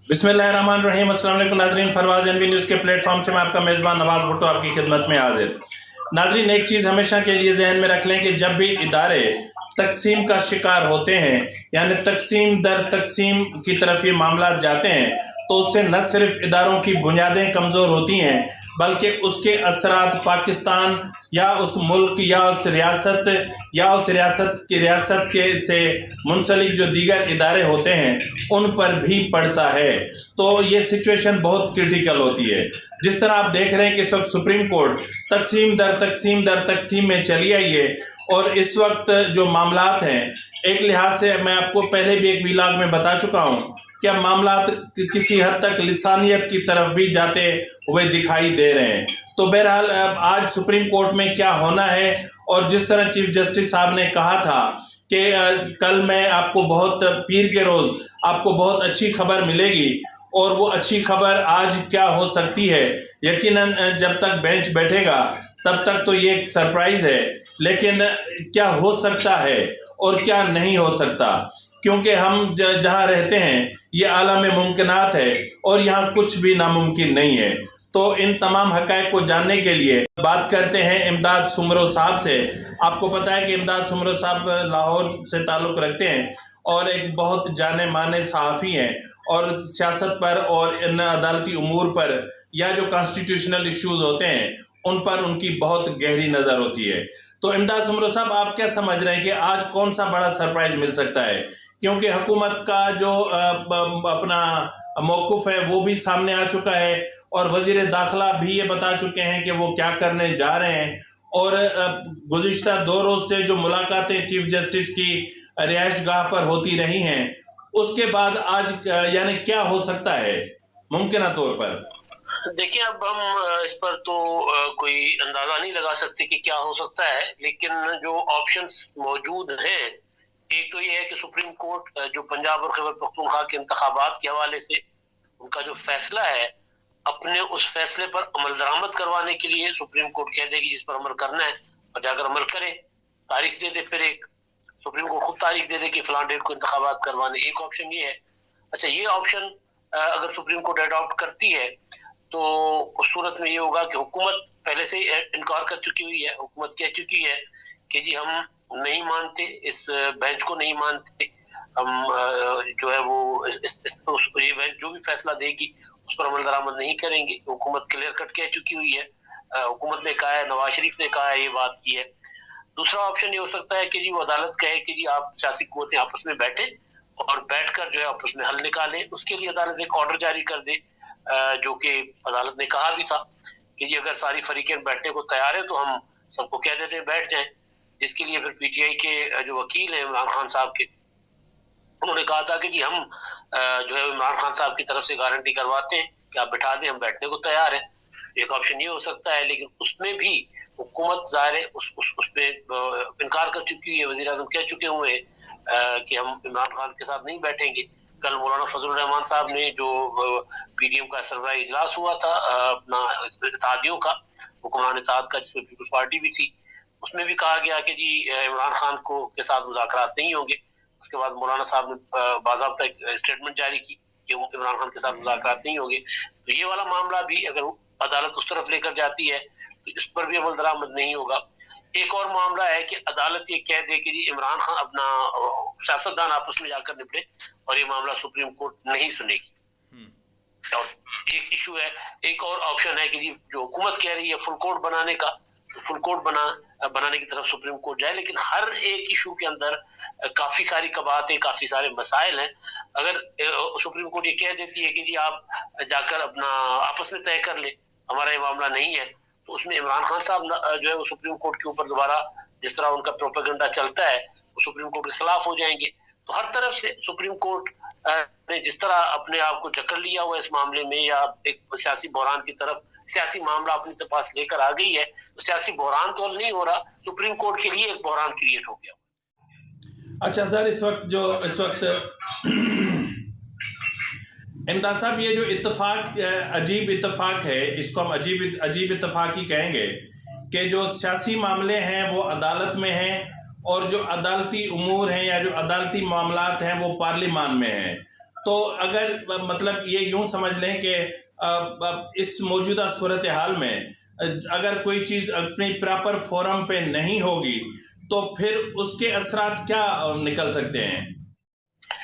बिस्मिल्लाहिर्रहमानिर्रहीम। अस्सलाम वालेकुम नाज़रीन, फरवाज एनवी न्यूज़ के प्लेटफॉर्म से मैं आपका मेज़बान नवाज़ भुट्टो आपकी खिदमत में हाजिर। नाज़रीन, एक चीज़ हमेशा के लिए जहन में रख लें कि जब भी इदारे तकसीम का शिकार होते हैं, यानी तकसीम दर तकसीम की तरफ ये मामला जाते हैं, तो उससे न सिर्फ इदारों की बुनियादें कमज़ोर होती हैं, बल्कि उसके असरात पाकिस्तान या उस मुल्क या उस रियासत के से मुंसलिक जो दीगर इदारे होते हैं उन पर भी पड़ता है। तो ये सिचुएशन बहुत क्रिटिकल होती है। जिस तरह आप देख रहे हैं कि इस वक्त सुप्रीम कोर्ट तकसीम दर तकसीम में चली आई है, और इस वक्त जो मामलात हैं, एक लिहाज से मैं आपको पहले भी एक वीलॉग में बता चुका हूँ कि अब मामलात किसी हद तक लिसानियत की तरफ भी जाते हुए दिखाई दे रहे हैं। तो बहरहाल आज सुप्रीम कोर्ट में क्या होना है, और जिस तरह चीफ जस्टिस साहब ने कहा था कि कल मैं आपको पीर के रोज़ आपको बहुत अच्छी खबर मिलेगी, और वो अच्छी खबर आज क्या हो सकती है, यकीनन जब तक बेंच बैठेगा तब तक तो ये एक सरप्राइज़ है, लेकिन क्या हो सकता है और क्या नहीं हो सकता, क्योंकि हम जहाँ रहते हैं ये आलम मुमकिनात है और यहाँ कुछ भी नामुमकिन नहीं है। तो इन तमाम हक़ाइक़ को जानने के लिए बात करते हैं इमदाद सुमरो साहब से। आपको पता है कि इमदाद सुमरो साहब लाहौर से ताल्लुक़ रखते हैं और एक बहुत जाने माने सहाफ़ी हैं, और सियासत पर और इन अदालती उमूर पर या जो कॉन्स्टिट्यूशनल इश्यूज़ होते हैं उन पर उनकी बहुत गहरी नज़र होती है। तो इमदाद सुमरो साहब, आप क्या समझ रहे हैं कि आज कौन सा बड़ा सरप्राइज़ मिल सकता है, क्योंकि हुकूमत का जो अपना मौक़िफ़ है वो भी सामने आ चुका है, और वज़ीर दाखिला भी ये बता चुके हैं कि वो क्या करने जा रहे हैं, और गुज़िश्ता 2 रोज़ से जो मुलाकातें चीफ जस्टिस की रिहाइश गाह पर होती रही हैं, उसके बाद आज यानी क्या हो सकता है मुमकिना तौर पर? देखिए, अब हम इस पर तो कोई अंदाजा नहीं लगा सकते कि क्या हो सकता है, लेकिन जो ऑप्शंस मौजूद हैं, एक तो ये है कि सुप्रीम कोर्ट जो पंजाब और खैबर पख्तूनख्वा के इंतखाबात के हवाले से उनका जो फैसला है, अपने उस फैसले पर अमल दरामद करवाने के लिए सुप्रीम कोर्ट कह देगी जिस पर अमल करना है, और जाकर अमल करे, तारीख दे दे। फिर एक सुप्रीम कोर्ट खुद तारीख दे दे कि फलां डेट को इंतखाबात करवाने। एक ऑप्शन ये है। अच्छा, ये ऑप्शन अगर सुप्रीम कोर्ट अडॉप्ट करती है तो उस सूरत में ये होगा कि हुकूमत पहले से इनकार कर चुकी हुई है। हुकूमत कह चुकी है कि जी हम नहीं मानते, इस बेंच को नहीं मानते, हम जो है वो ये बेंच जो भी फैसला देगी उस पर अमल दरामद नहीं करेंगे। हुकूमत क्लियर कट कह चुकी हुई है। हुकूमत ने कहा है, नवाज शरीफ ने कहा है, ये बात की है। दूसरा ऑप्शन ये हो सकता है कि जी वो अदालत कहे कि जी आप सियासी कुव्वतें आपस में बैठे और बैठकर जो है आपस में हल निकालें। उसके लिए अदालत एक ऑर्डर जारी कर दे, जो कि अदालत ने कहा भी था कि जी अगर सारी फरीकें बैठने को तैयार है तो हम सबको कह देते हैं बैठ जाएं। इसके लिए फिर पीटीआई के जो वकील हैं इमरान खान साहब के, उन्होंने कहा था कि जी हम जो है इमरान खान साहब की तरफ से गारंटी करवाते हैं कि आप बैठा दें, हम बैठने को तैयार हैं। एक ऑप्शन ये हो सकता है, लेकिन उसमें भी हुकूमत ज़ाहिर है उस पे इनकार कर चुकी है। वज़ीर आज़म कह चुके हुए हैं कि हम इमरान खान के साथ नहीं बैठेंगे। कल मौलाना फजलुर रहमान साहब ने जो पीडीएम का सरबराही इजलास हुआ था अपना इत्तेहादियों का, हुक्मरान इत्तेहाद का, जिसमें पीपल्स पार्टी भी थी, उसमें भी कहा गया कि जी इमरान खान को के साथ मुज़ाकरात नहीं होंगे। उसके बाद मौलाना साहब ने बाज़ाब्ता एक स्टेटमेंट जारी की कि वो इमरान खान के साथ मुज़ाकरात नहीं होंगे। तो ये वाला मामला भी अगर अदालत उस तरफ लेकर जाती है तो इस पर भी अमल दरामद नहीं होगा। एक और मामला है कि अदालत ये कह दे कि जी इमरान खान अपना सियासतदान आपस में जाकर निपटे और ये मामला सुप्रीम कोर्ट नहीं सुनेगी। और एक इशू है, एक और ऑप्शन है कि जी जो हुकूमत कह रही है फुल कोर्ट बनाने का, तो फुल कोर्ट बनाने की तरफ सुप्रीम कोर्ट जाए, लेकिन हर एक इशू के अंदर काफी सारी कबातें, काफी सारे मसाइल हैं। अगर सुप्रीम कोर्ट ये कह देती है कि जी आप जाकर अपना आपस में तय कर ले, हमारा ये मामला नहीं है, तो उसमें इमरान खान साहब जो है वो सुप्रीम कोर्ट के ऊपर दोबारा जिस तरह उनका प्रोपेगेंडा चलता है वो सुप्रीम कोर्ट के खिलाफ हो जाएंगे। तो हर तरफ से सुप्रीम कोर्ट ने जिस तरह अपने आप को जकड़ लिया हुआ इस मामले में, या एक सियासी बहरान की तरफ सियासी मामला अपने पास लेकर आ गई है, तो सियासी बहरान तो हल नहीं हो रहा, सुप्रीम कोर्ट के लिए एक बहरान क्रिएट हो गया। अच्छा सर, इस वक्त इमदाद साहब, ये जो इत्तेफाक अजीब इत्तेफाक है, इसको हम अजीब इत्तेफाक ही कहेंगे कि जो सियासी मामले हैं वो अदालत में हैं और जो अदालती उमूर हैं या जो अदालती मामलात हैं वो पार्लिमान में हैं। तो अगर मतलब ये यूं समझ लें कि इस मौजूदा सूरत हाल में अगर कोई चीज़ अपनी प्रॉपर फोरम पे नहीं होगी तो फिर उसके असरात क्या निकल सकते हैं?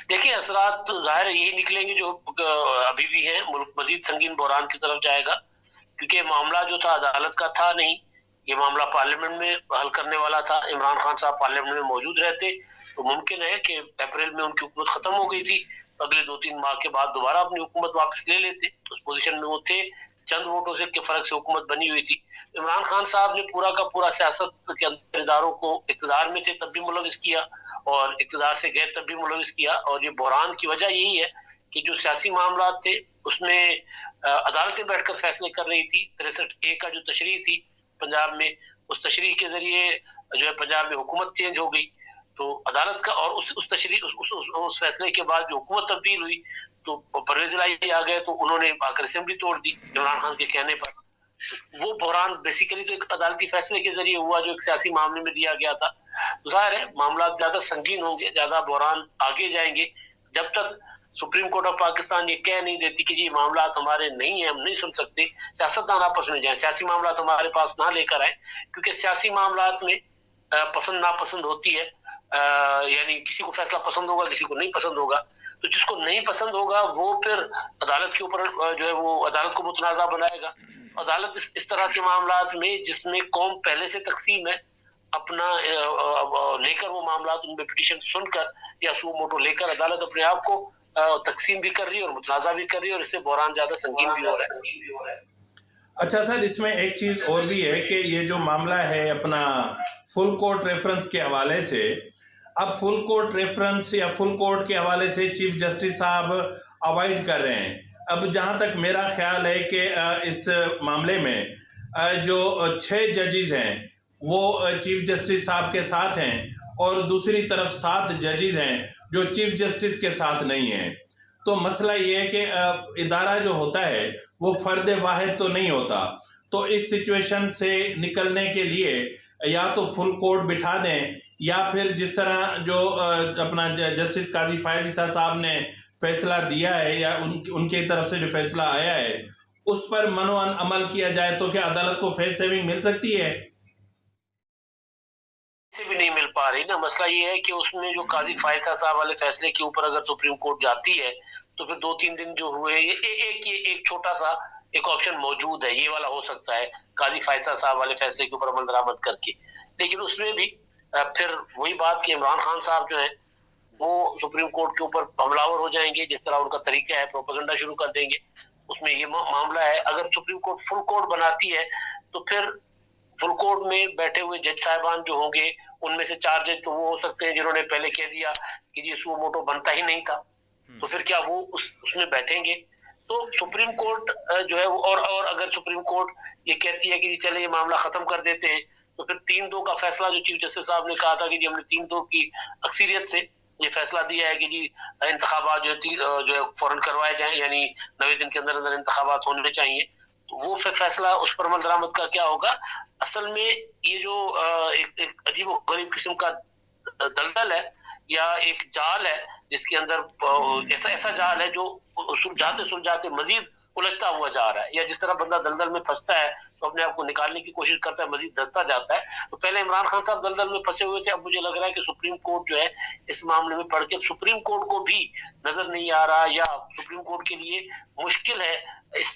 देखिए, असरात तो ज़ाहिर यही निकलेंगे जो अभी भी हैं, मुल्क मज़ीद संगीन बहरान की तरफ जाएगा, क्योंकि मामला जो था अदालत का था नहीं, ये मामला पार्लियामेंट में हल करने वाला था। इमरान खान साहब पार्लियामेंट में मौजूद रहते तो मुमकिन है कि अप्रैल में उनकी हुकूमत खत्म हो गई थी, अगले 2-3 माह के बाद दोबारा अपनी हुकूमत वापस ले लेते, तो उस पोजीशन में वो थे, चंद वोटों से के फर्क से हुकूमत बनी हुई थी। इमरान खान साहब ने पूरा का पूरा सियासत के अंदर इदारों को इक़्तिदार में थे तब भी मुलविस किया और इक़्तिदार से गए तब भी मुलविस किया, और ये बहरान की वजह यही है कि जो सियासी मामला थे उसमें अदालतें बैठकर फैसले कर रही थी। 63A का जो तशरीह थी पंजाब में, उस तशरीह के जरिए जो है पंजाब में हुकूमत चेंज हो गई, तो अदालत का और उस तशरीह उस फैसले के बाद जो हुकूमत तब्दील हुई तो परवेज इलाही आ गए, तो उन्होंने आकर असेंबली तोड़ दी इमरान खान के कहने पर। वो बहरान बेसिकली तो एक अदालती फैसले के जरिए हुआ जो एक सियासी मामले में दिया गया था। जाहिर है मामला ज्यादा संगीन होंगे, ज्यादा बहरान आगे जाएंगे जब तक सुप्रीम कोर्ट ऑफ पाकिस्तान ये कह नहीं देती कि जी मामला हमारे नहीं है, हम नहीं सुन सकते, सियासतदान आपस में जाए, सियासी मामला हमारे पास ना लेकर आए, क्योंकि सियासी मामला में पसंद नापसंद होती है, यानी किसी को फैसला पसंद होगा, किसी को नहीं पसंद होगा, तो जिसको नहीं पसंद होगा वो फिर अदालत के ऊपर जो है वो अदालत को मुतनाज़ा बनाएगा। अदालत इस तरह के मामला में जिसमें कौम पहले से तकसीम है, अपना लेकर वो मामला उनमें पिटीशन सुनकर या सू मोटो लेकर अदालत अपने आप को तकसीम भी कर रही है और मुतनाज़ा भी कर रही है, और इससे बहरान ज्यादा संगीन भी हो रहा है। अच्छा सर, इसमें एक चीज़ और भी है कि ये जो मामला है अपना फुल कोर्ट रेफरेंस के हवाले से, अब फुल कोर्ट रेफरेंस या फुल कोर्ट के हवाले से चीफ जस्टिस साहब अवॉइड कर रहे हैं। अब जहाँ तक मेरा ख्याल है कि इस मामले में जो 6 जजेस हैं वो चीफ जस्टिस साहब के साथ हैं और दूसरी तरफ 7 जजेस हैं जो चीफ जस्टिस के साथ नहीं हैं। तो मसला ये है कि इदारा जो होता है वो फ़र्द वाहिद तो नहीं होता, तो इस सिचुएशन से निकलने के लिए या तो फुल कोर्ट बिठा दें या फिर जिस तरह जो अपना जस्टिस काजी फायज ईसा साहब ने फैसला दिया है या उनकी तरफ से जो फैसला आया है उस पर मनोअन अमल किया जाए, तो क्या अदालत को फेस सेविंग मिल सकती है? से भी नहीं मिल पा रही ना। मसला ये है कि उसमें जो काजी फायज साहब वाले फैसले के ऊपर अगर सुप्रीम कोर्ट जाती है तो फिर 2-3 दिन जो हुए एक छोटा सा एक ऑप्शन मौजूद है, ये वाला हो सकता है काजी फायज साहब वाले फैसले के ऊपर अमल दरामद करके, लेकिन उसमें भी फिर वही बात कि इमरान खान साहब जो है वो सुप्रीम कोर्ट के ऊपर हमलावर हो जाएंगे, जिस तरह उनका तरीका है प्रोपेगेंडा शुरू कर देंगे। उसमें ये मामला है, अगर सुप्रीम कोर्ट फुल कोर्ट बनाती है तो फिर फुल कोर्ट में बैठे हुए जज साहिबान जो होंगे उनमें से 4 जज तो वो हो सकते हैं जिन्होंने पहले कह दिया कि जी सुओ मोटो बनता ही नहीं था, तो फिर क्या वो उसमें बैठेंगे? तो सुप्रीम कोर्ट जो है और अगर सुप्रीम कोर्ट ये कहती है कि जी चले ये मामला खत्म कर देते हैं, तो फिर 3-2 का फैसला जो चीफ जस्टिस साहब ने कहा था कि जी हमने 3-2 की अक्सरियत से ये फैसला दिया है कि जी इंतखाबात जो है फौरन करवाए जाएं, यानी 90 दिन के अंदर अंदर इंतखाबात होने चाहिए, तो वो फिर फैसला उस पर अमल दरामद का क्या होगा? असल में ये जो एक अजीब और गरीब किस्म का दलदल है या एक जाल है जिसके अंदर ऐसा जाल है जो सुलझाते मजीद उलझता हुआ जा रहा है, या जिस तरह बंदा दलदल में फंसता है तो अपने आप को निकालने की कोशिश करता है, मजीद धंसता जाता है। तो पहले इमरान खान साहब दलदल में फंसे हुए थे, अब मुझे लग रहा है कि सुप्रीम कोर्ट जो है इस मामले में पढ़ के सुप्रीम कोर्ट को भी नजर नहीं आ रहा या सुप्रीम कोर्ट के लिए मुश्किल है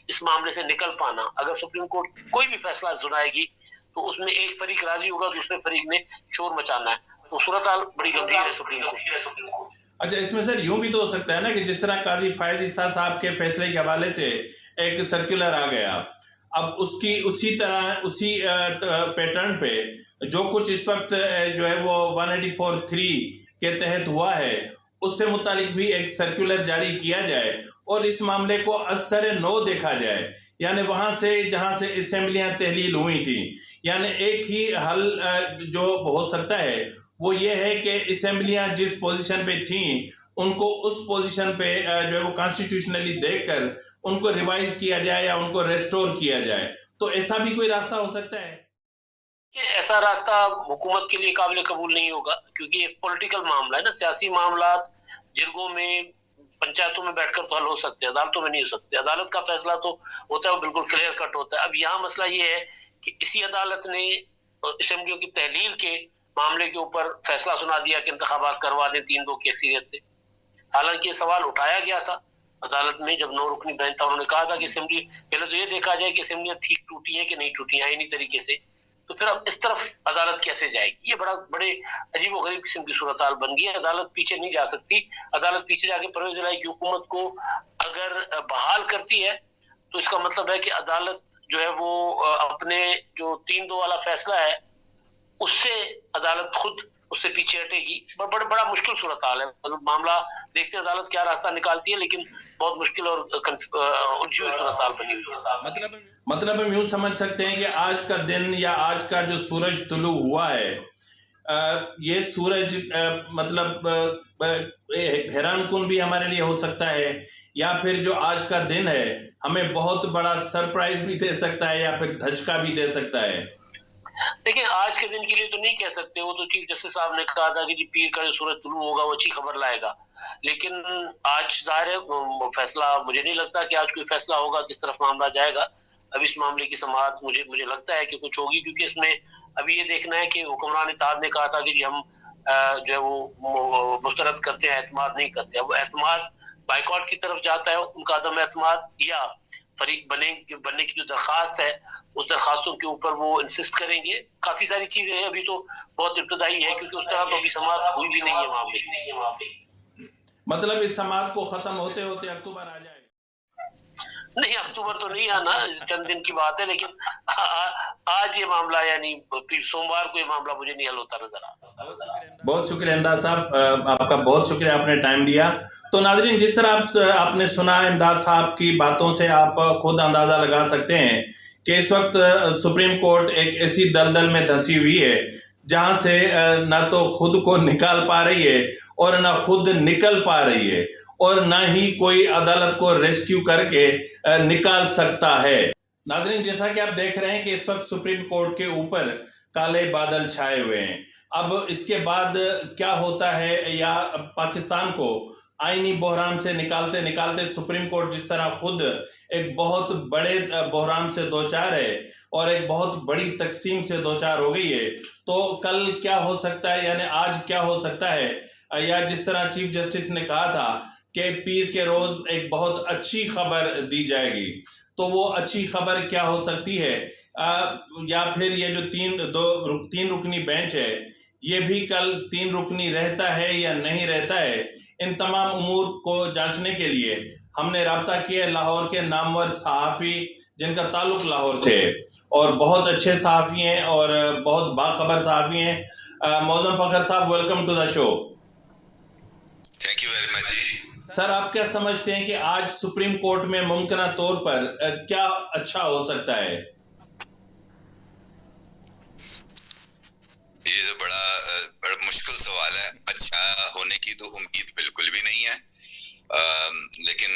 इस मामले से निकल पाना। अगर सुप्रीम कोर्ट कोई भी फैसला सुनाएगी तो उसमें एक फरीक राजी होगा, दूसरे फरीक ने शोर मचाना है, तो सूरत हाल बड़ी गंभीर है सुप्रीम कोर्ट। अच्छा, इसमें सर यूं भी तो हो सकता है ना कि जिस तरह काजी फायज ईसा साहब के फैसले के हवाले से एक सर्कुलर आ गया, अब उसी तरह उसी पैटर्न पे जो कुछ इस वक्त जो है वो 184(3) के तहत हुआ है उससे मुतालिक भी एक सर्कुलर जारी किया जाए और इस मामले को असर नो देखा जाए, यानी वहाँ से जहाँ से असेंबलियाँ तहलील हुई थी, यानी एक ही हल जो हो सकता है वो ये है कि असेंबलियाँ जिस पोजीशन पे थी उनको उस पोजीशन पे जो है वो कॉन्स्टिट्यूशनली देखकर उनको रिवाइज किया जाए या उनको रेस्टोर किया जाए, तो ऐसा भी कोई रास्ता हो सकता है? ऐसा रास्ता हुकूमत के लिए काबिल कबूल नहीं होगा, क्योंकि एक पॉलिटिकल मामला है ना, सियासी मामला जिरगों में पंचायतों में बैठकर तो हल हो सकते हैं, अदालतों में नहीं हो सकते। अदालत का फैसला तो होता है वो बिल्कुल क्लियर कट होता है। अब यहाँ मसला ये है कि इसी अदालत ने असेंबलियों की तहलील के मामले के ऊपर फैसला सुना दिया कि इंतखाबात करवा दें 3-2 की अक्सरियत से। हालांकि ये सवाल उठाया गया था अदालत में, जब 9 रुकनी बेंच था, उन्होंने कहा था कि असेंबली पहले तो ये देखा जाए कि असेंबलियां ठीक टूटी है कि नहीं टूटी है इन्हीं तरीके से, तो फिर अब इस तरफ अदालत कैसे जाएगी। ये बड़े अजीब व गरीब किस्म की सूरत हाल बन गई है। अदालत पीछे नहीं जा सकती। अदालत पीछे जाके परवेज इलाही की हुकूमत को अगर बहाल करती है तो इसका मतलब है कि अदालत जो है वो अपने जो 3-2 वाला फैसला है उससे अदालत खुद उससे पीछे हटेगी। बड़ा मुश्किल सूरत हाल है। मतलब मामला देखते हैं अदालत क्या रास्ता निकालती है, लेकिन बहुत मुश्किल और उलझी हुई सूरत हाल बनी हुई है। मतलब हम यूं समझ सकते हैं कि आज का दिन या आज का जो सूरज तुलू हुआ है, ये सूरज हैरानकुन भी हमारे लिए हो सकता है, या फिर जो आज का दिन है हमें बहुत बड़ा सरप्राइज भी दे सकता है या फिर धचका भी दे सकता है। देखिए, आज के दिन के लिए तो नहीं कह सकते। वो तो चीफ जस्टिस साहब ने कहा था कि जी पीर का जो सूरज तुलू होगा वो अच्छी खबर लाएगा, लेकिन आज जाहिर है फैसला, मुझे नहीं लगता कि आज कोई फैसला होगा, किस तरफ मामला जाएगा। अब इस मामले की समाअत मुझे लगता है कि कुछ होगी, क्योंकि इसमें अभी ये देखना है कि हुक्मरान इत्तेहाद ने कहा था कि जी हम जो है वो मुस्तरद करते हैं, एतमाद नहीं करते। अब एतमाद बाइकॉट की तरफ जाता है, उनका अदम एतमाद, या फरीक बनने की जो दरखास्त है उस दरखास्तों के ऊपर वो इंसिस्ट करेंगे। काफी सारी चीजें हैं, अभी तो बहुत इब्तदाई है, क्योंकि उस तरह तो अभी समाअत हुई भी नहीं है मामले। मतलब इस समाअत को खत्म होते होते अक्टूबर आ जाए? नहीं, अक्टूबर तो नहीं आना, चंद दिन की बात है, लेकिन आज ये मामला यानी सोमवार को ये मामला मुझे नहीं हल होता नजर आ रहा। बहुत शुक्रिया इमदाद साहब, आपका बहुत शुक्रिया, आपने टाइम दिया। तो नाजरीन, जिस तरह आपने सुना इमदाद साहब की बातों से आप खुद अंदाजा लगा सकते हैं कि इस वक्त सुप्रीम कोर्ट एक ऐसी दलदल में धंसी हुई है जहां से ना तो खुद को निकाल पा रही है और ना खुद निकल पा रही है, और ना ही कोई अदालत को रेस्क्यू करके निकाल सकता है। नाजरीन, जैसा कि आप देख रहे हैं कि इस वक्त सुप्रीम कोर्ट के ऊपर काले बादल छाए हुए हैं। अब इसके बाद क्या होता है, या पाकिस्तान को आईनी बहरान से निकालते निकालते सुप्रीम कोर्ट जिस तरह खुद एक बहुत बड़े बहरान से दो चार है और एक बहुत बड़ी तकसीम से दो चार हो गई है, तो कल क्या हो सकता है, यानी आज क्या हो सकता है, या जिस तरह चीफ जस्टिस ने कहा था कि पीर के रोज एक बहुत अच्छी खबर दी जाएगी, तो वो अच्छी खबर क्या हो सकती है, या फिर ये जो तीन रुकनी बेंच है ये भी कल 3 रुकनी रहता है या नहीं रहता है। इन तमाम उमूर को जांचने के लिए हमने राब्ता किया लाहौर के नामवर सहाफ़ी जिनका ताल्लुक लाहौर से है और बहुत अच्छे सहाफ़ी हैं और बहुत बाखबर सहाफ़ी हैं। मौज़म फ़खर साहब, welcome to the show. Thank you very much जी। सर, आप क्या समझते हैं कि आज सुप्रीम कोर्ट में मुमकिन तौर पर क्या अच्छा हो सकता है? ये तो बड़ा मुश्किल सवाल है। अच्छा होने की तो उम्मीद बिल्कुल भी नहीं है, लेकिन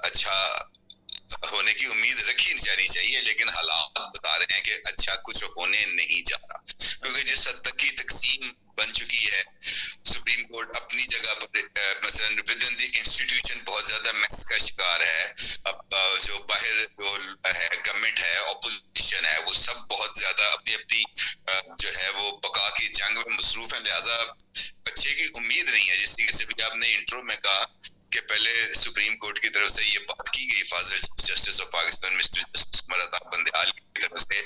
अच्छा होने की उम्मीद रखी जानी चाहिए, लेकिन हालात बता रहे हैं कि अच्छा कुछ होने नहीं जा रहा, क्योंकि जिस हद तक की तकसीम बन चुकी है, सुप्रीम कोर्ट अपनी जगह पर मसलन विद इन द इंस्टीट्यूशन बहुत ज्यादा मैस का शिकार है। अब जो बाहर जो है गवर्नमेंट है, ऑपोजिशन है, वो सब बहुत ज्यादा अपनी अपनी जो है वो बका की जंग में मसरूफ है, लिहाजा अच्छे की उम्मीद नहीं है। जिस तरीके से भी आपने इंट्रो में कहा कि पहले सुप्रीम कोर्ट की तरफ से ये बात की गई, फाजिल justice of Pakistan mister justice Umar Ata Bandial की तरफ से,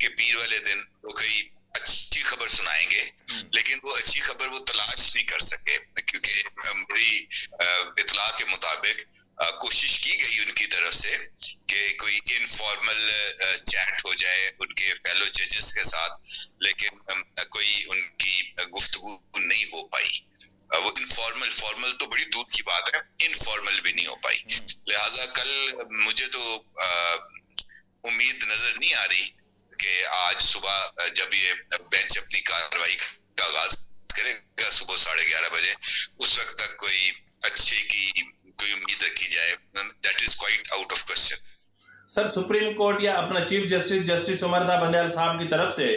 कि पीर वाले दिन वो कोई अच्छी खबर सुनाएंगे, लेकिन वो अच्छी खबर वो तलाश नहीं कर सके, क्योंकि मेरी इतला के मुताबिक कोशिश की गई उनकी तरफ से कि कोई इनफॉर्मल चैट हो जाए उनके फेलो जजेस के साथ, लेकिन कोई उनकी गुफ्तगू नहीं हो पाई। वो फॉर्मल तो बड़ी दूर की बात है, इनफॉर्मल भी नहीं हो पाई। लिहाजा कल मुझे तो उम्मीद नजर नहीं आ रही कि आज सुबह जब ये बेंच अपनी कार्रवाई का आगाज करेगा सुबह 11:30 बजे, उस वक्त तक कोई अच्छे की कोई उम्मीद रखी जाए। That is quite out of question. Sir, supreme court या अपना चीफ जस्टिस उमर अता बंदेहाल साहब की तरफ से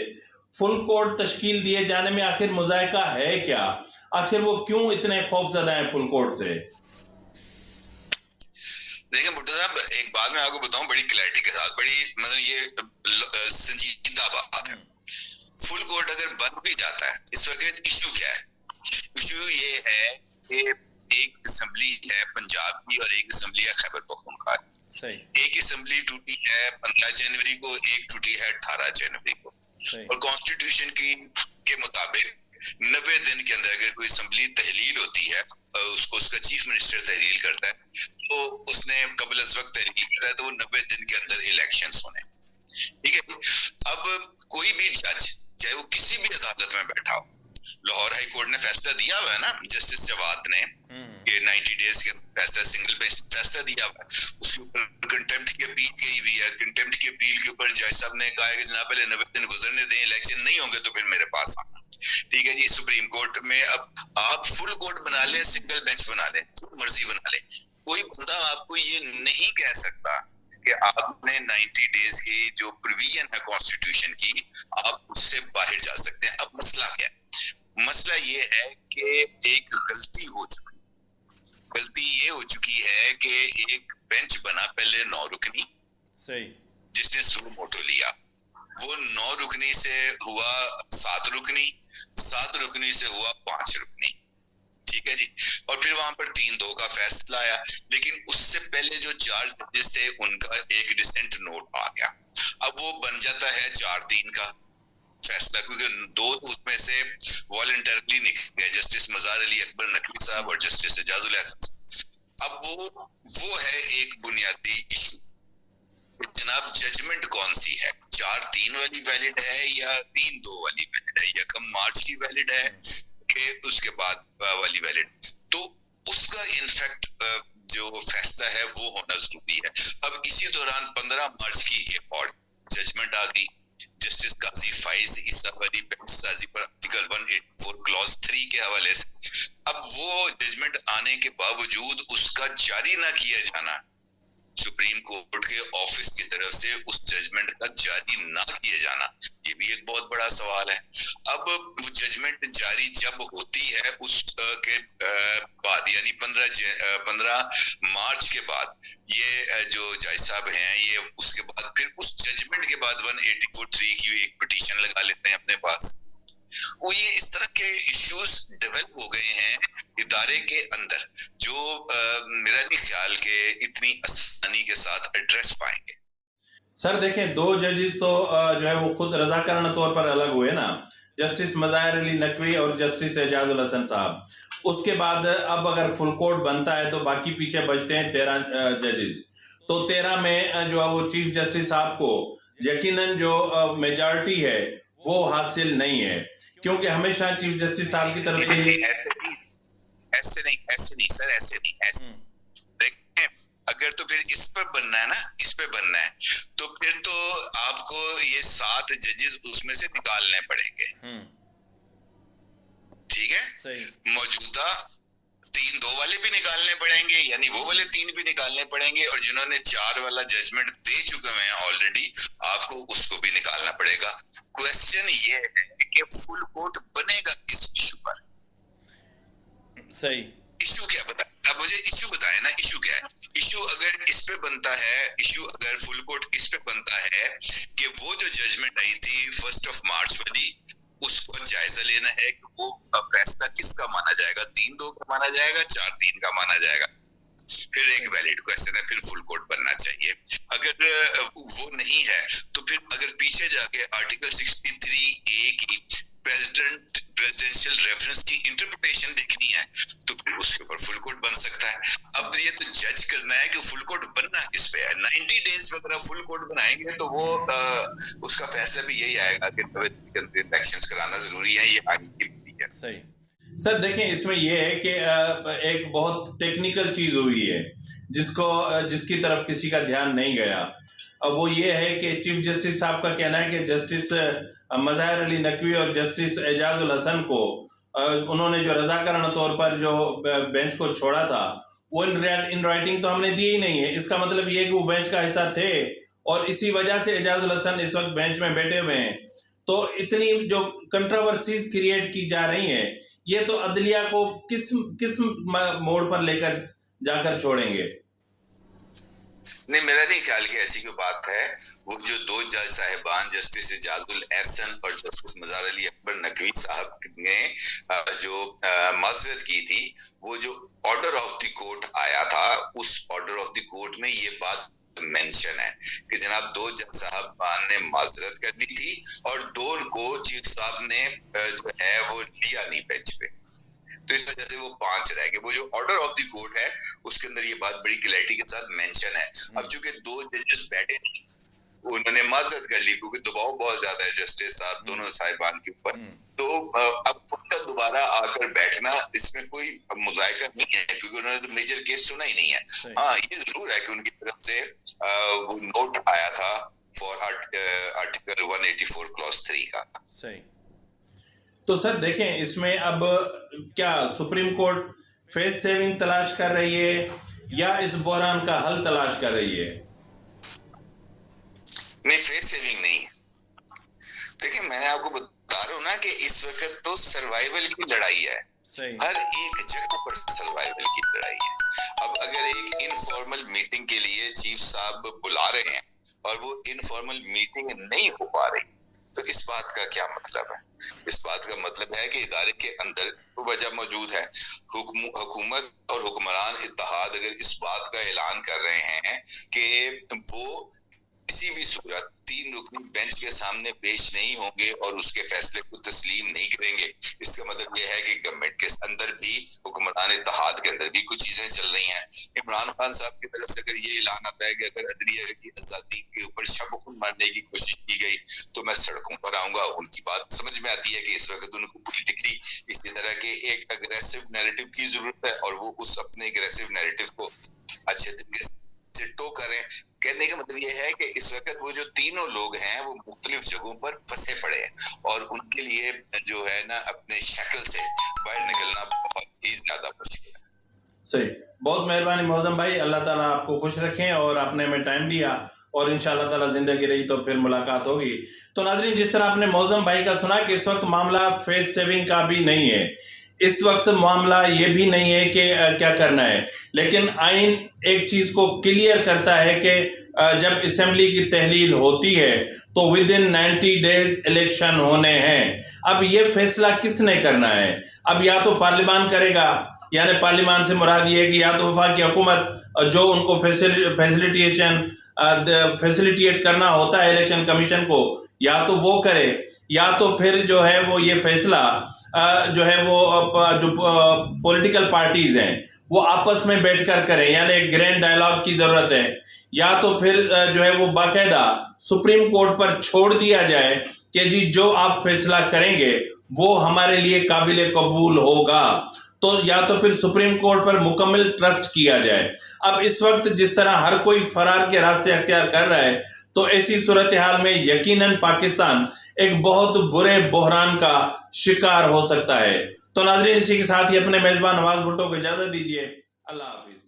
फुल कोर्ट तश्कील दिए जाने में आखिर मुज़ायका है क्या? आखिर वो क्यों इतने खौफज़दा हैं फुल कोर्ट से? बात मैं आपको बताऊं बड़ी क्लैरिटी के साथ, बड़ी मतलब ये संजीदा बात है। फुल कोर्ट अगर बन भी जाता है, इस वक्त इशू क्या है? इशू ये है कि एक असेंबली है पंजाब की और एक असेंबली है खैबर पख्तूनख्वा की। एक असेंबली टूटी है 15 जनवरी को, एक टूटी है 18 जनवरी को। और कॉन्स्टिट्यूशन के मुताबिक 90 दिन के अंदर अगर कोई असेंबली तहलील होती है, उसको उसका चीफ मिनिस्टर तहलील करता है, तो उसने कबल अज़ वक्त तहलील करता है, तो वो 90 दिन के अंदर इलेक्शंस होने। ठीक है। अब कोई भी जज चाहे वो किसी भी अदालत में बैठा हो, लाहौर हाई कोर्ट ने फैसला दिया हुआ है ना, जस्टिस जवाद ने, कि 90 डेज के फैसला सिंगल बेंच फैसला दिया हुआ है। उसके ऊपर कंटेम्प्ट की अपील गई हुई है। कंटेम्प्ट की अपील के ऊपर जज साहब ने कहा है कि जनाब पहले 90 दिन गुजरने दें, इलेक्शन नहीं होंगे तो फिर मेरे पास आना। ठीक है जी। सुप्रीम कोर्ट में अब आप फुल कोर्ट बना लें, सिंगल बेंच बना लें, जो मर्जी बना लें, कोई बंदा आपको ये नहीं कह सकता कि आपने 90 डेज की जो प्रोविजन है कॉन्स्टिट्यूशन की, आप उससे बाहर जा सकते हैं। अब मसला क्या है? मसला ये है कि एक गलती हो चुकी है। गलती ये हो चुकी है कि एक बेंच बना पहले 9 रुकनी, सही, जिसने सुर मोटो लिया, वो 9 रुकनी से हुआ 7 रुकनी, 7 रुकनी से हुआ 5 रुकनी। ठीक है जी। और फिर वहां पर 3-2 का फैसला आया, लेकिन उससे पहले जो 4 जजेस थे उनका एक डिसेंट नोट आ गया। अब वो बन जाता है 4-3 का फैसला, क्योंकि 2 उसमें से वॉलंटरली निकल गए, जस्टिस मजार अली अकबर नकवी साहब और जस्टिस एजाजुल हसन। अब वो है एक बुनियादी इशू, जनाब जजमेंट कौन सी है? 4-3 वाली वैलिड है या 3-2 वाली वैलिड है, या कम मार्च की वैलिड है कि उसके बाद वाली वैलिड? तो उसका इनफैक्ट जो फैसला है वो होना जरूरी है। अब इसी दौरान 15 मार्च की एक और जजमेंट आ गई जस्टिस काजी फाइज ईसा वाली बेंच साजी पर आर्टिकल 184 क्लॉज 3 के हवाले से। अब वो जजमेंट आने के बावजूद उसका जारी ना किया जाना, सुप्रीम कोर्ट के ऑफिस की तरफ से उस जजमेंट का जारी ना किया जाना, ये भी एक बहुत बड़ा सवाल है। अब वो जजमेंट जारी जब होती है उसके बाद, यानी 15 मार्च के बाद, ये जो जज साहब हैं ये उसके बाद फिर उस जजमेंट के बाद 184(3) की एक पिटीशन लगा लेते हैं अपने पास। वो ये इस तरह के इश्यूज डेवलप हो गए हैं इदारे के अंदर, जो मेरा नहीं ख्याल के इतनी आसानी के साथ एड्रेस पाएंगे। सर देखें, 2 जजेस तो जो है वो खुद रजाकाराना तौर पर अलग हुए ना, जस्टिस मज़ाहिर अली नकवी और जस्टिस एजाजुल हसन साहब। उसके बाद अब अगर फुल कोर्ट बनता है तो बाकी पीछे बचते हैं 13 जजेस। तो 13 में जो है वो चीफ जस्टिस साहब को यकीनन जो मेजॉरिटी है वो हासिल नहीं है, क्योंकि हमेशा चीफ जस्टिस साहब की तरफ से ऐसे नहीं सर, ऐसे नहीं। देखिए, अगर तो फिर इस पर बनना है ना, इस पे बनना है, तो फिर तो आपको ये 7 जजेस उसमें से निकालने पड़ेंगे। ठीक है। मौजूदा 3-2 वाले भी निकालने पड़ेंगे, यानी वो वाले 3 भी निकालने पड़ेंगे, और जिन्होंने 4 वाला जजमेंट दे चुके हैं ऑलरेडी, आपको उसको भी निकालना पड़ेगा। क्वेश्चन ये है कि फुल कोर्ट बनेगा किस इशू पर? सही। इशू क्या बता, अब मुझे इशू बताए ना, इशू क्या है? इशू अगर इस पे बनता है, इशू अगर फुल कोर्ट इस पे बनता है कि वो जो जजमेंट आई थी 1 मार्च वाली, उसको जायजा लेना है कि वो फैसला किसका माना जाएगा, 3-2 का माना जाएगा, 4-3 का माना जाएगा। फिर एक वैलिड क्वेश्चन है, फिर फुल कोर्ट बनना चाहिए। अगर वो नहीं है तो फिर अगर पीछे जाके आर्टिकल 63A की प्रेसिडेंशियल रेफरेंस की इंटरप्रिटेशन देखनी है, तो फिर उसके ऊपर फुल कोर्ट बन सकता है। अब ये तो जज करना है कि फुल कोर्ट बनना किस पे है। 90 डेज में अगर फुल कोर्ट बनाएंगे तो वो उसका फैसला भी यही आएगा कि इलेक्शंस कराना जरूरी है, ये आगे की है। सही। सर देखें, इसमें यह है कि एक बहुत टेक्निकल चीज हुई है जिसकी तरफ किसी का ध्यान नहीं गया। अब वो ये है कि चीफ जस्टिस साहब का कहना है कि जस्टिस मज़ाहिर अली नकवी और जस्टिस एजाजुल हसन को उन्होंने जो रजाकाराना तौर पर जो बेंच को छोड़ा था वो इन राइटिंग तो हमने दी ही नहीं है। इसका मतलब ये है कि वो बेंच का हिस्सा थे और इसी वजह से एजाजुल हसन इस वक्त बेंच में बैठे हुए हैं। तो इतनी जो कंट्रोवर्सीज क्रिएट की जा रही हैं, ये तो अदलिया को किस मोड़ पर लेकर जाकर छोड़ेंगे? नहीं, मेरा नहीं ख्याल कि ऐसी कोई बात है। वो जो दो जज साहिबान जस्टिस इजाजुल एहसन और जस्टिस मजार अली अकबर नकवी साहब ने जो माजरत की थी, वो जो ऑर्डर ऑफ द कोर्ट आया था, उस ऑर्डर ऑफ द कोर्ट में ये बात मेंशन है कि जनाब दो जज साहबान ने माजरत कर दी थी और दो को चीफ साहब ने जो है वो लिया नहीं बेंच पे, तो इस वजह से वो 5 रह गए। वो जो ऑर्डर ऑफ द कोर्ट है उसके अंदर ये बात बड़ी क्लैरिटी के साथ मेंशन है। अब चूंकि दो जजेस बैठे उन्होंने माजरत कर ली क्योंकि दबाव बहुत ज्यादा है जस्टिस साहब दोनों साहिबान के ऊपर, तो अब उनका दोबारा आकर बैठना इसमें कोई मुजायका नहीं है क्योंकि उन्होंने तो मेजर केस सुना ही नहीं है। हाँ, ये जरूर है कि उनकी तरफ से वो नोट आया था फॉर आर्टिकल 184 क्लॉज 3 का। सही। तो सर देखें, इसमें अब क्या सुप्रीम कोर्ट फेस सेविंग तलाश कर रही है या इस बहरान का हल तलाश कर रही है? नहीं, फेस सेविंग नहीं। देखिए, मैंने आपको बता रहा हूँ ना कि इस वक्त तो सर्वाइवल की लड़ाई है। सही। हर एक जगह पर सर्वाइवल की लड़ाई है। अब अगर एक इनफॉर्मल मीटिंग के लिए चीफ साहब बुला रहे हैं और वो इनफॉर्मल मीटिंग नहीं हो पा रही, तो इस बात का क्या मतलब है? इस बात का मतलब है कि इदारे के अंदर तो वजह मौजूद है। हुकूमत और हुक्मरान इत्तेहाद अगर इस बात का ऐलान कर रहे हैं कि वो किसी भी सूरत 3 रुकनी बेंच के सामने पेश नहीं होंगे और उसके फैसले को तस्लीम नहीं करेंगे, इसका मतलब यह है कि गवर्नमेंट के अंदर भी, हुक्मरान इत्तेहाद के अंदर भी कुछ चीजें चल रही हैं। इमरान खान साहब की तरफ से अगर ये ऐलान आता है कि अगर अदलिया की आजादी के ऊपर शब मारने की कोशिश की गई तो मैं सड़कों पर आऊंगा, उनकी बात समझ में आती है कि इस वक्त उनको पॉलिटिकली इसी तरह के एक अग्रेसिव नैरेटिव की जरूरत है और वो उस अपने अग्रेसिव नैरेटिव को अच्छे तरीके से टो करें। कहने का मतलब यह है कि इस वक्त वो जो तीनों लोग हैं वो मुख्तलिफ जगहों पर फंसे पड़े हैं और उनके लिए जो है ना अपने शक्ल से बाहर निकलना बहुत ही ज्यादा मुश्किल है। सही। बहुत मेहरबानी मौजम भाई, अल्लाह ताला आपको खुश रखें और आपने हमें टाइम दिया और इंशाअल्लाह ताला जिंदगी रही तो फिर मुलाकात होगी। तो नाज़रीन, जिस तरह आपने मौजम भाई का सुना कि इस वक्त मामला फेस सेविंग का भी नहीं है, इस वक्त मामला ये भी नहीं है कि क्या करना है, लेकिन आइन एक चीज को क्लियर करता है कि जब असेंबली की तहलील होती है तो विद इन 90 डेज इलेक्शन होने हैं। अब ये फैसला किसने करना है? अब या तो पार्लियामान करेगा, यानी पार्लियामान से मुराद ये है कि या तो वफाकी हुकूमत जो उनको फैसिलिटेट करना होता है इलेक्शन कमीशन को, या तो वो करे, या तो फिर जो है वो ये फैसला जो है वो जो पॉलिटिकल पार्टीज हैं वो आपस में बैठकर करें, यानी एक ग्रैंड डायलॉग की जरूरत है। या तो फिर जो है वो बाकायदा सुप्रीम कोर्ट पर छोड़ दिया जाए कि जी जो आप फैसला करेंगे वो हमारे लिए काबिल कबूल होगा, तो या तो फिर सुप्रीम कोर्ट पर मुकम्मल ट्रस्ट किया जाए। अब इस वक्त जिस तरह हर कोई फरार के रास्ते अख्तियार कर रहा है, तो ऐसी सूरत हाल में यकीनन पाकिस्तान एक बहुत बुरे बहरान का शिकार हो सकता है। तो नाज़रीन, इसी के साथ ही अपने मेजबान नवाज भुट्टो को इजाजत दीजिए। अल्लाह हाफिज।